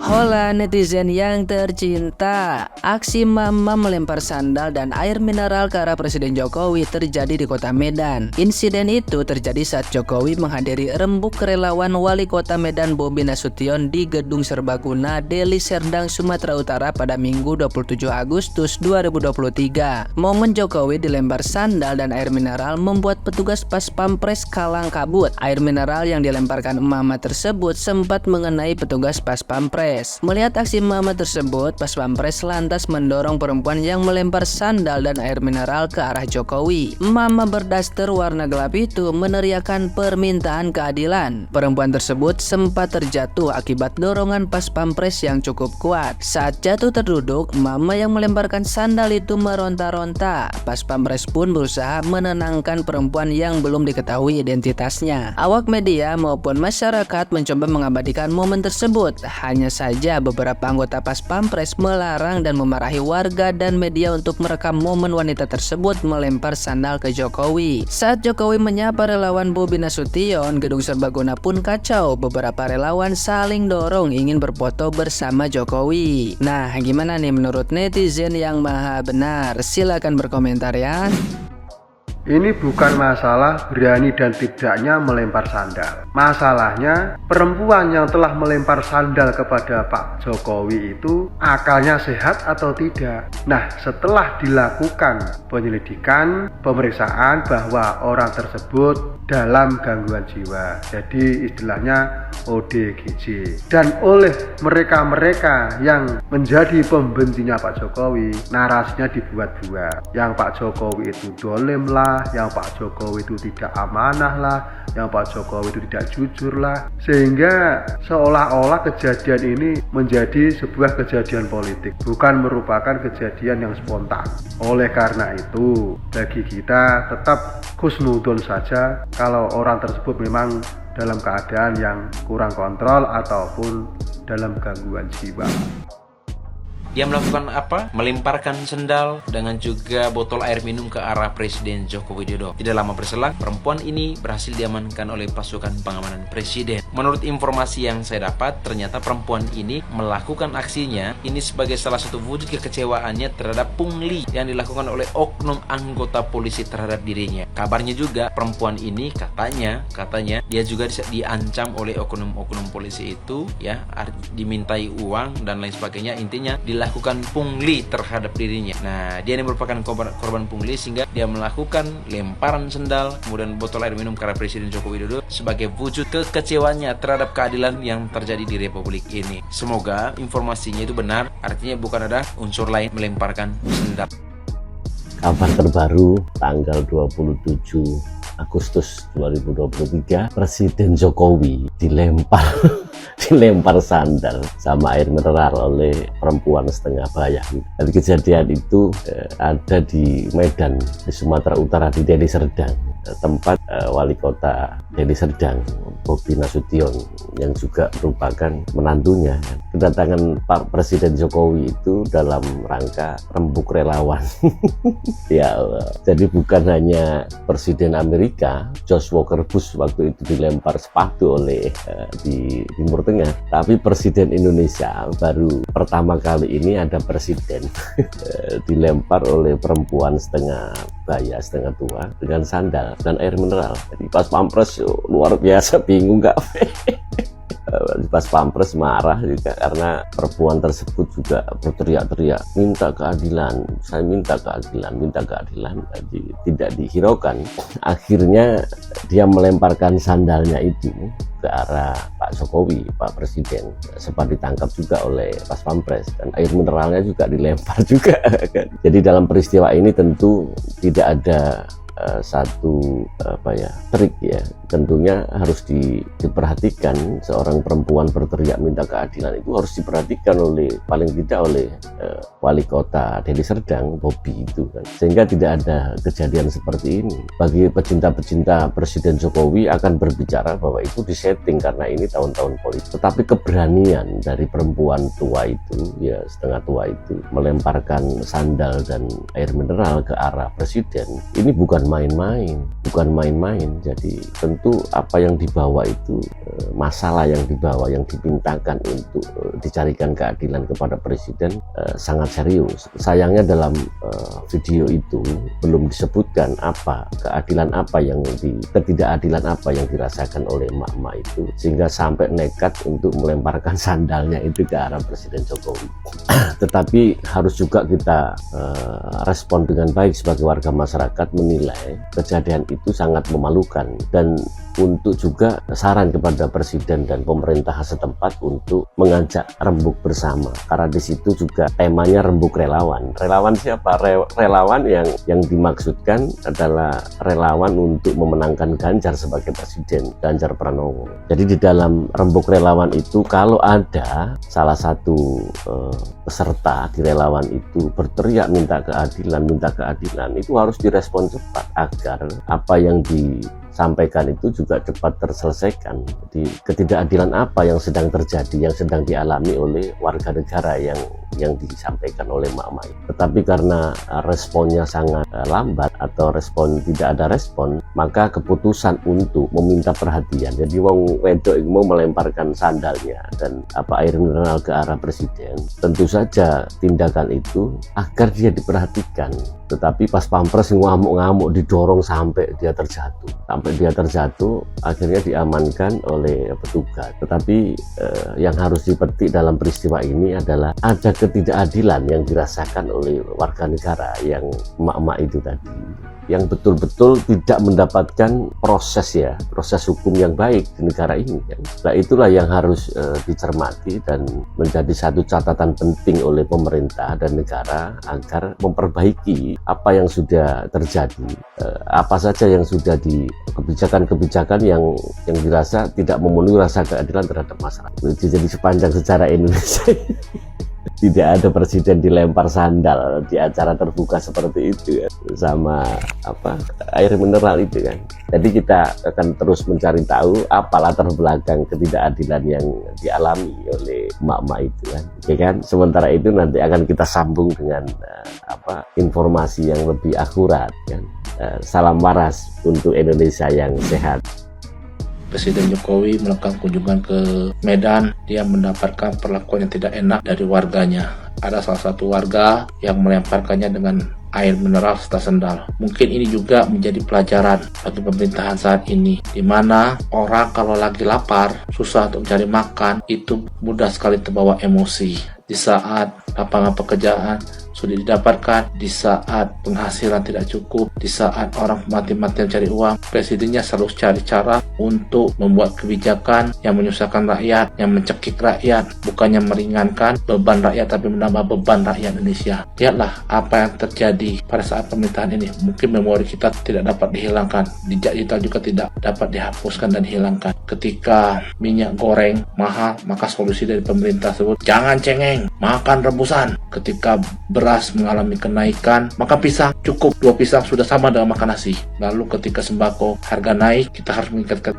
Hola netizen yang tercinta, aksi mama melempar sandal dan air mineral ke arah Presiden Jokowi terjadi di kota Medan. Insiden itu terjadi saat Jokowi menghadiri rembuk relawan Wali Kota Medan Bobi Nasution di Gedung Serbaguna, Deli Serdang, Sumatera Utara pada Minggu 27 Agustus 2023. Momen Jokowi dilempar sandal dan air mineral membuat petugas Pas Pampres kalang kabut. Air mineral yang dilemparkan mama tersebut sempat mengenai petugas Pas Pampres. Melihat aksi mama tersebut, Pas Pampres lantas mendorong perempuan yang melempar sandal dan air mineral ke arah Jokowi. Mama berdaster warna gelap itu meneriakkan permintaan keadilan. Perempuan tersebut sempat terjatuh akibat dorongan Pas Pampres yang cukup kuat. Saat jatuh terduduk, mama yang melemparkan sandal itu meronta-ronta. Pas Pampres pun berusaha menenangkan perempuan yang belum diketahui identitasnya. Awak media maupun masyarakat mencoba mengabadikan momen tersebut. Hanya saja beberapa anggota Pas Pampres melarang dan memarahi warga dan media untuk merekam momen wanita tersebut melempar sandal ke Jokowi. Saat Jokowi menyapa relawan Bobi Nasution, Gedung Serbaguna pun kacau. Beberapa relawan saling dorong ingin berfoto bersama Jokowi. Nah, gimana nih menurut netizen yang maha benar? Silakan berkomentar ya. Ini bukan masalah berani dan tidaknya melempar sandal. Masalahnya perempuan yang telah melempar sandal kepada Pak Jokowi itu akalnya sehat atau tidak. Nah, setelah dilakukan penyelidikan, pemeriksaan bahwa orang tersebut dalam gangguan jiwa, jadi istilahnya ODGJ, dan oleh mereka-mereka yang menjadi pembencinya Pak Jokowi, narasinya dibuat-buat. Yang Pak Jokowi itu dolim lah, yang Pak Jokowi itu tidak amanah lah, yang Pak Jokowi itu tidak jujur lah, sehingga seolah-olah kejadian ini menjadi sebuah kejadian politik, bukan merupakan kejadian yang spontan. Oleh karena itu, bagi kita tetap husnudon saja kalau orang tersebut memang dalam keadaan yang kurang kontrol ataupun dalam gangguan jiwa. Dia melakukan apa? Melemparkan sendal dengan juga botol air minum ke arah Presiden Joko Widodo. Tidak lama berselang, perempuan ini berhasil diamankan oleh pasukan pengamanan Presiden. Menurut informasi yang saya dapat, ternyata perempuan ini melakukan aksinya ini sebagai salah satu wujud kekecewaannya terhadap pungli yang dilakukan oleh oknum anggota polisi terhadap dirinya. Kabarnya juga perempuan ini katanya dia juga diancam oleh oknum polisi itu, ya, dimintai uang dan lain sebagainya. Intinya dilakukan pungli terhadap dirinya. Nah, dia ini merupakan korban pungli sehingga dia melakukan lemparan sendal kemudian botol air minum ke arah Presiden Joko Widodo sebagai wujud kekecewaannya terhadap keadilan yang terjadi di Republik ini. Semoga informasinya itu benar, artinya bukan ada unsur lain melemparkan sendal. Kabar terbaru tanggal 27 Agustus 2023, Presiden Jokowi dilempar sandal sama air mineral oleh perempuan setengah bayak. Dan kejadian itu ada di Medan, di Sumatera Utara, di Deli Serdang, tempat Wali Kota Deli Serdang Bobi Nasution yang juga merupakan menantunya. Kedatangan Pak Presiden Jokowi itu dalam rangka rembuk relawan. Ya Allah. Jadi bukan hanya Presiden Amerika George Walker Bush waktu itu dilempar sepatu oleh di Timur Tengah, tapi Presiden Indonesia baru pertama kali ini ada presiden dilempar oleh perempuan setengah baya, setengah tua dengan sandal dan air mineral. Jadi Pas Pampres luar biasa bingung nggak? Pas Pampres marah juga karena perempuan tersebut juga berteriak-teriak minta keadilan, saya minta keadilan, jadi tidak dihiraukan. Akhirnya dia melemparkan sandalnya itu ke arah Pak Jokowi, Pak Presiden, sempat ditangkap juga oleh Pas Pampres dan air mineralnya juga dilempar juga. Jadi dalam peristiwa ini tentu tidak ada satu trik, ya, tentunya harus diperhatikan. Seorang perempuan berteriak minta keadilan itu harus diperhatikan oleh paling tidak oleh Wali Kota Deli Serdang Bobi itu kan, sehingga tidak ada kejadian seperti ini. Bagi pecinta-pecinta Presiden Jokowi akan berbicara bahwa itu disetting karena ini tahun-tahun politik, tetapi keberanian dari perempuan tua itu, ya setengah tua itu, melemparkan sandal dan air mineral ke arah presiden, ini bukan main-main. bukan main-main. Jadi tentu apa yang dibawa itu, masalah yang dibawa, yang dipintakan untuk dicarikan keadilan kepada presiden sangat serius. Sayangnya dalam video itu belum disebutkan ketidakadilan apa yang dirasakan oleh emak-emak itu, sehingga sampai nekat untuk melemparkan sandalnya itu ke arah Presiden Jokowi. Tetapi harus juga kita respon dengan baik sebagai warga masyarakat, menilai kejadian itu sangat memalukan, dan untuk juga saran kepada presiden dan pemerintah setempat untuk mengajak rembuk bersama, karena di situ juga temanya rembuk relawan. Relawan siapa? Relawan yang dimaksudkan adalah relawan untuk memenangkan Ganjar sebagai presiden, Ganjar Pranowo. Jadi di dalam rembuk relawan itu, kalau ada salah satu peserta di relawan itu berteriak minta keadilan, itu harus direspon cepat agar apa yang disampaikan itu juga cepat terselesaikan. Di ketidakadilan apa yang sedang terjadi, yang sedang dialami oleh warga negara yang disampaikan oleh emak-emak. Tetapi karena responnya sangat lambat atau tidak ada respon, maka keputusan untuk meminta perhatian, jadi wong wedok mau melemparkan sandalnya dan air mineral ke arah presiden, tentu saja tindakan itu agar dia diperhatikan. Tetapi pas pampres ngamuk-ngamuk, didorong sampai dia terjatuh, akhirnya diamankan oleh petugas. Tetapi yang harus dipetik dalam peristiwa ini adalah ada ketidakadilan yang dirasakan oleh warga negara, yang emak-emak itu tadi, yang betul-betul tidak mendapatkan proses hukum yang baik di negara ini. Nah, itulah yang harus dicermati dan menjadi satu catatan penting oleh pemerintah dan negara agar memperbaiki apa yang sudah terjadi, apa saja yang sudah kebijakan-kebijakan yang dirasa tidak memenuhi rasa keadilan terhadap masyarakat. Jadi sepanjang sejarah Indonesia tidak ada presiden dilempar sandal di acara terbuka seperti itu kan, sama air mineral itu kan. Jadi kita akan terus mencari tahu apa latar belakang ketidakadilan yang dialami oleh emak-emak itu kan. Oke kan? Sementara itu nanti akan kita sambung dengan informasi yang lebih akurat kan. Salam waras untuk Indonesia yang sehat. Presiden Jokowi melakukan kunjungan ke Medan, dia mendapatkan perlakuan yang tidak enak dari warganya. Ada salah satu warga yang melemparkannya dengan air mineral serta sendal. Mungkin ini juga menjadi pelajaran bagi pemerintahan saat ini, di mana orang kalau lagi lapar, susah untuk mencari makan, itu mudah sekali terbawa emosi. Di saat lapangan pekerjaan sudah didapatkan, di saat penghasilan tidak cukup, di saat orang mati-matian mencari uang, presidennya selalu cari cara untuk membuat kebijakan yang menyusahkan rakyat, yang mencekik rakyat, bukannya meringankan beban rakyat tapi menambah beban rakyat Indonesia. Lihatlah apa yang terjadi pada saat pemerintahan ini. Mungkin memori kita tidak dapat dihilangkan, jejak digital juga tidak dapat dihapuskan dan dihilangkan. Ketika minyak goreng mahal, maka solusi dari pemerintah tersebut, jangan cengeng, makan rebusan. Ketika beras mengalami kenaikan, maka pisang cukup, 2 pisang sudah sama dengan makan nasi. Lalu ketika sembako harga naik, kita harus mengikat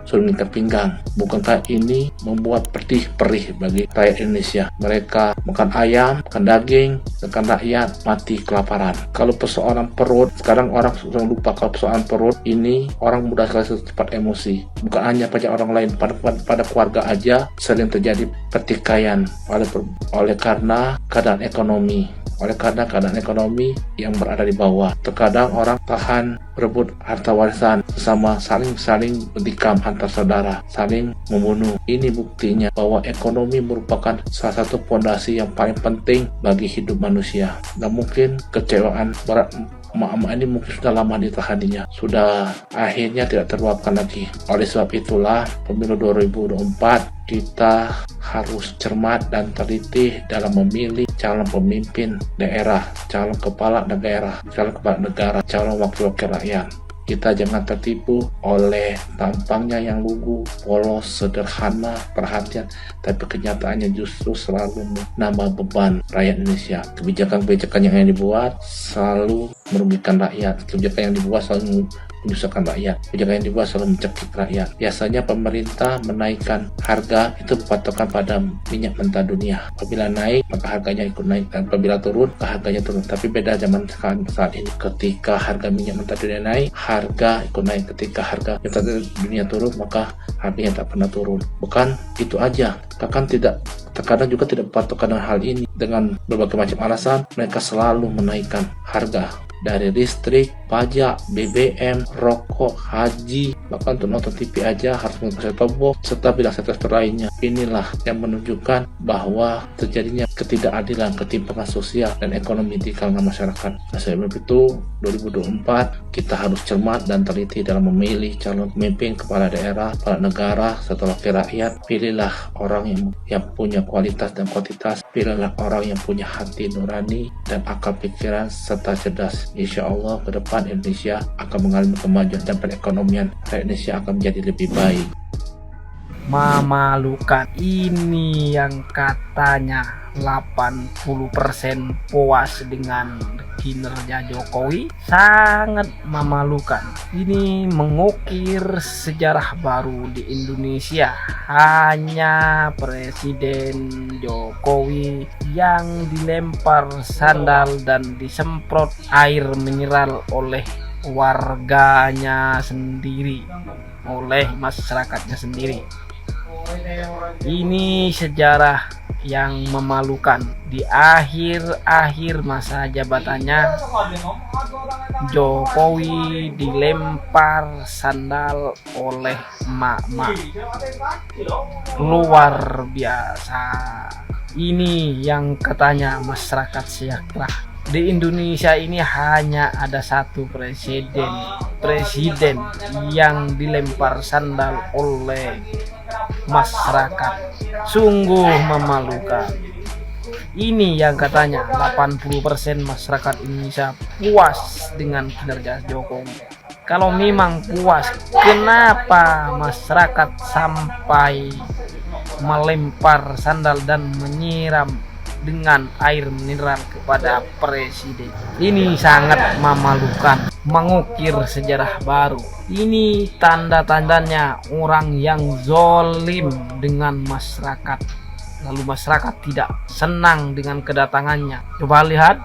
pinggang. Bukankah ini membuat perih bagi rakyat Indonesia? Mereka makan ayam, makan daging, sedangkan rakyat mati kelaparan. Kalau persoalan perut, sekarang orang sudah lupa kalau persoalan perut ini orang mudah sekali cepat emosi. Bukan hanya pada orang lain, pada keluarga aja sering terjadi pertikaian oleh karena keadaan ekonomi. Oleh karena keadaan ekonomi yang berada di bawah, terkadang orang tahan berebut harta warisan bersama, saling mentikam antar saudara, saling membunuh. Ini buktinya bahwa ekonomi merupakan salah satu fondasi yang paling penting bagi hidup manusia. Dan mungkin kecewaan berat emak-emak ini mungkin sudah lama ditahaninya, sudah akhirnya tidak terluapkan lagi. Oleh sebab itulah pemilu 2024 kita harus cermat dan teliti dalam memilih calon pemimpin daerah, calon kepala daerah, calon kepala negara, calon wakil-wakil rakyat. Kita jangan tertipu oleh tampangnya yang lugu, polos, sederhana, perhatian, tapi kenyataannya justru selalu menambah beban rakyat Indonesia. Kebijakan-kebijakan yang dibuat selalu merugikan rakyat. Kebijakan yang dibuat selalu menyusahkan rakyat. Kebijakan yang dibuat selalu mencekik rakyat. Biasanya pemerintah menaikkan harga itu berpatokan pada minyak mentah dunia. Apabila naik, maka harganya ikut naik, dan apabila turun, maka harganya turun. Tapi beda zaman saat ini. Ketika harga minyak mentah dunia naik, harga ikut naik. Ketika harga minyak mentah dunia turun, maka harganya tak pernah turun. Bukan itu aja, terkadang juga tidak berpatokan dengan hal ini. Dengan berbagai macam alasan, mereka selalu menaikkan harga dari listrik, pajak, BBM, rokok, haji, bahkan untuk nonton TV aja harus menggunakan set-top box, serta bidang sektor lainnya. Inilah yang menunjukkan bahwa terjadinya ketidakadilan, ketimpangan sosial dan ekonomi di kalangan masyarakat. Nah, sebab itu 2024 kita harus cermat dan teliti dalam memilih calon pemimpin kepala daerah, kepala negara, serta wakil rakyat. Pilihlah orang yang punya kualitas dan kuantitas. Pilihlah orang yang punya hati nurani dan akal pikiran serta cerdas. Insya Allah ke depan Indonesia akan mengalami kemajuan dan perekonomian rakyat Indonesia akan menjadi lebih baik. Memalukan. Ini yang katanya 80% puas dengan kinerja Jokowi, sangat memalukan. Ini mengukir sejarah baru di Indonesia. Hanya Presiden Jokowi yang dilempar sandal dan disemprot air mineral oleh warganya sendiri, oleh masyarakatnya sendiri. Ini sejarah yang memalukan. Di akhir masa jabatannya, Jokowi dilempar sandal oleh emak-emak. Luar biasa. Ini yang katanya masyarakat sejahtera. Di Indonesia ini hanya ada satu presiden yang dilempar sandal oleh masyarakat. Sungguh memalukan. Ini yang katanya 80% masyarakat Indonesia puas dengan kinerja Jokowi. Kalau memang puas, kenapa masyarakat sampai melempar sandal dan menyiram dengan air mineral kepada presiden? Ini sangat memalukan, mengukir sejarah baru. Ini tanda-tandanya orang yang zolim dengan masyarakat, lalu masyarakat tidak senang dengan kedatangannya. Coba lihat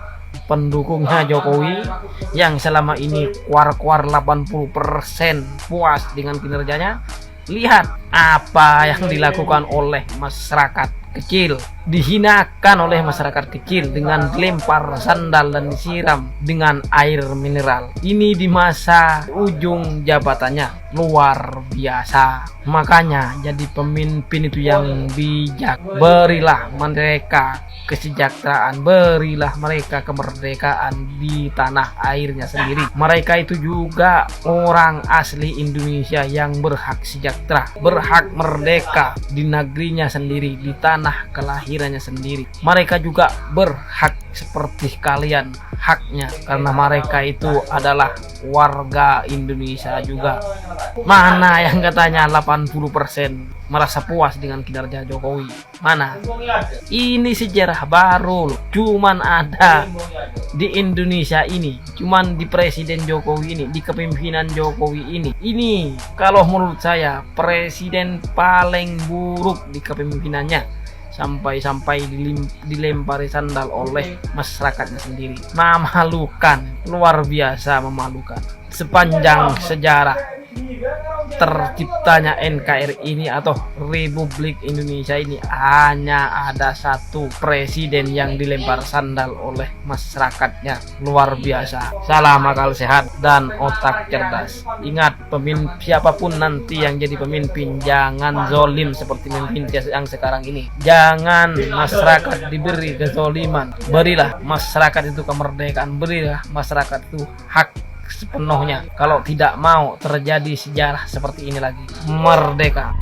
pendukungnya Jokowi yang selama ini kuar-kuar 80% puas dengan kinerjanya. Lihat apa yang dilakukan oleh masyarakat kecil, dihinakan oleh masyarakat kecil dengan dilempar sandal dan disiram dengan air mineral. Ini di masa ujung jabatannya. Luar biasa. Makanya jadi pemimpin itu yang bijak. Berilah mereka kesejahteraan, berilah mereka kemerdekaan di tanah airnya sendiri. Mereka itu juga orang asli Indonesia yang berhak sejahtera, berhak merdeka di negerinya sendiri, di tanah kelahirannya sendiri. Mereka juga berhak seperti kalian, haknya, karena mereka itu adalah warga Indonesia juga. Mana yang katanya 80% merasa puas dengan kinerja Jokowi? Mana? Ini sejarah baru loh. Cuman ada di Indonesia ini, cuman di Presiden Jokowi ini, di kepemimpinan Jokowi ini. Ini kalau menurut saya presiden paling buruk di kepemimpinannya. Sampai-sampai dilempari sandal oleh masyarakatnya sendiri. Memalukan, luar biasa memalukan. Sepanjang sejarah terciptanya NKRI ini atau Republik Indonesia ini hanya ada satu presiden yang dilempar sandal oleh masyarakatnya. Luar biasa. Salam akal sehat dan otak cerdas. Ingat, siapapun nanti yang jadi pemimpin, jangan zolim seperti pemimpin yang sekarang ini. Jangan masyarakat diberi kezoliman. Berilah masyarakat itu kemerdekaan, berilah masyarakat itu hak sepenuhnya. Kalau tidak mau terjadi sejarah seperti ini lagi. Merdeka.